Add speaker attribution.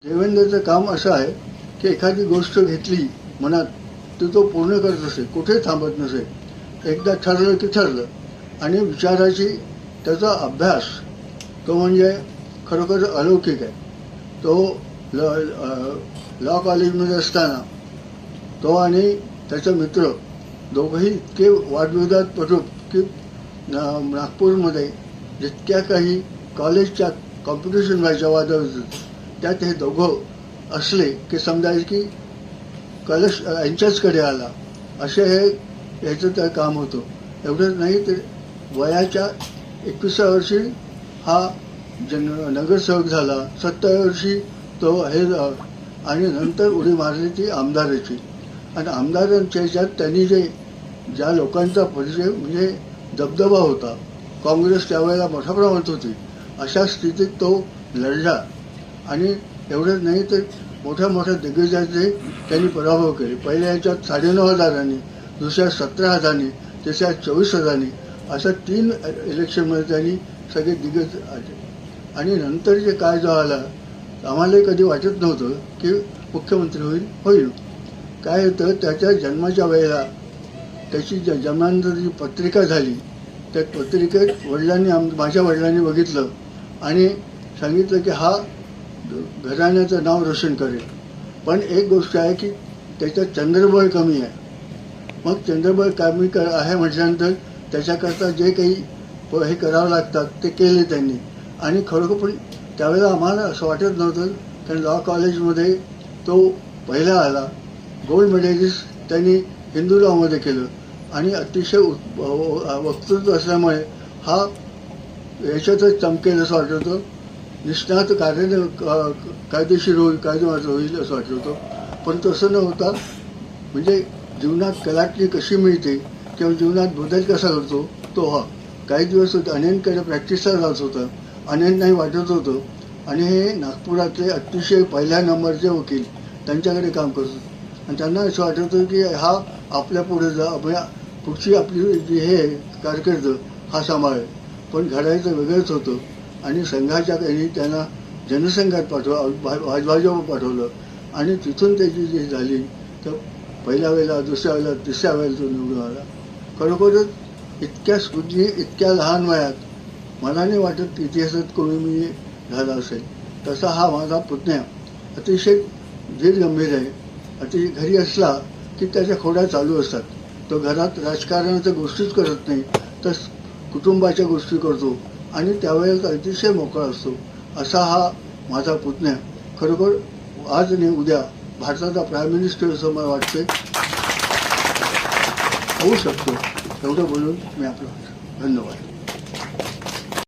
Speaker 1: देवेंद्रचं काम असं आहे की एखादी गोष्ट घेतली मनात तर तो पूर्ण करत असे, कुठे थांबत नसे. एकदा ठरलं की ठरलं. आणि विचाराची त्याचा अभ्यास तो म्हणजे खरोखर अलौकिक आहे. तो लॉ कॉलेजमध्ये असताना तो आणि त्याचा मित्र दोघंही इतके वादविवादात पडू की नागपूरमध्ये जितक्या काही कॉलेजच्या कॉम्पिटिशन व्हायच्या वादाविवाद त्यात हे दोघं असले की समजायचे की कलश यांच्याचकडे आला असे हे याचं तर काम होतं. एवढंच नाही तर वयाच्या 21व्या वर्षी हा नगरसेवक झाला, 27व्या वर्षी तो हे आणि नंतर उडी मारली ती आमदाराची. आणि आमदारांच्या ह्याच्यात त्यांनी ज्या लोकांचा परिचय म्हणजे दबदबा होता, काँग्रेस त्यावेळेला मोठ्या प्रमाणात होती, अशा स्थितीत तो लढला. आणि एवढंच नाही तर मोठ्या मोठ्या दिग्गजांचे त्यांनी पराभव केले. पहिल्या ह्याच्यात 9,500, दुसऱ्या 17,000, तिसऱ्या 24,000 अशा 3 इलेक्शनमध्ये त्यांनी सगळे दिग्गज आले. आणि नंतर जे काय जो आला आम्हालाही कधी वाटत नव्हतं की मुख्यमंत्री होईल. काय होतं, त्याच्या जन्माच्या वेळेला त्याची जन्मानंतर जी पत्रिका झाली त्या पत्रिकेत माझ्या वडिलांनी बघितलं आणि सांगितलं की हा घराण्याचं नाव रोशन करेल. पण एक गोष्ट आहे की त्याच्यात चंद्रबळ कमी आहे. मग चंद्रबळ कमी आहे म्हटल्यानंतर त्याच्याकरता जे काही हे करावं लागतात ते केले त्यांनी. आणि खरोखर पण त्यावेळेला आम्हाला असं वाटत नव्हतं, कारण लॉ कॉलेजमध्ये तो पहिला आला. गोल्ड मेडलिस्ट त्यांनी हिंदू लॉमध्ये केलं आणि अतिशय वक्तृत्व असल्यामुळे हा याच्यातच चमकेल असं वाटत होतं. निष्णात कायदेशीर होईल असं वाटलं होतं. पण तसं न होता म्हणजे जीवनात कलाटणी कशी मिळते किंवा जीवनात बदल कसा करतो तो हा. काही दिवस अनेककडे प्रॅक्टिसला जात होतं, अनेक वाटत होतं. आणि हे नागपुरातले अतिशय पहिल्या नंबरचे वकील त्यांच्याकडे काम करतो आणि त्यांना असं वाटत होतं की हा आपल्या पुढे पुढची आपली जी हे कारकीर्द हा सांभाळेल. पण घडायचं वेगळंच होतं. आणि संघाच्या काही त्यांना जनसंघात भाजप पाठवलं आणि तिथून त्याची जी झाली तर पहिल्या वेळेला, दुसऱ्या वेळेला, तिसऱ्या वेळेला तो निवडून आला. खरोखरच इतक्या स्फूर्ती इतक्या लहान वयात मला नाही वाटत इतिहासात कोणी मी झाला असेल. तसा हा माझा पुतण्या अतिशय गंभीर आहे. अतिशय घरी असला की त्याच्या खोड्या चालू असतात. तो घरात राजकारणाच्या गोष्टीच करत नाही तर कुटुंबाच्या गोष्टी करतो आणि त्यावेळेला अतिशय मोकळा असतो. असा हा माझा पुतण्या खरोखर आज आणि उद्या भारताचा प्राईम मिनिस्टर असं मला वाटते होऊ शकतो. एवढं बोलून मी आपलं धन्यवाद.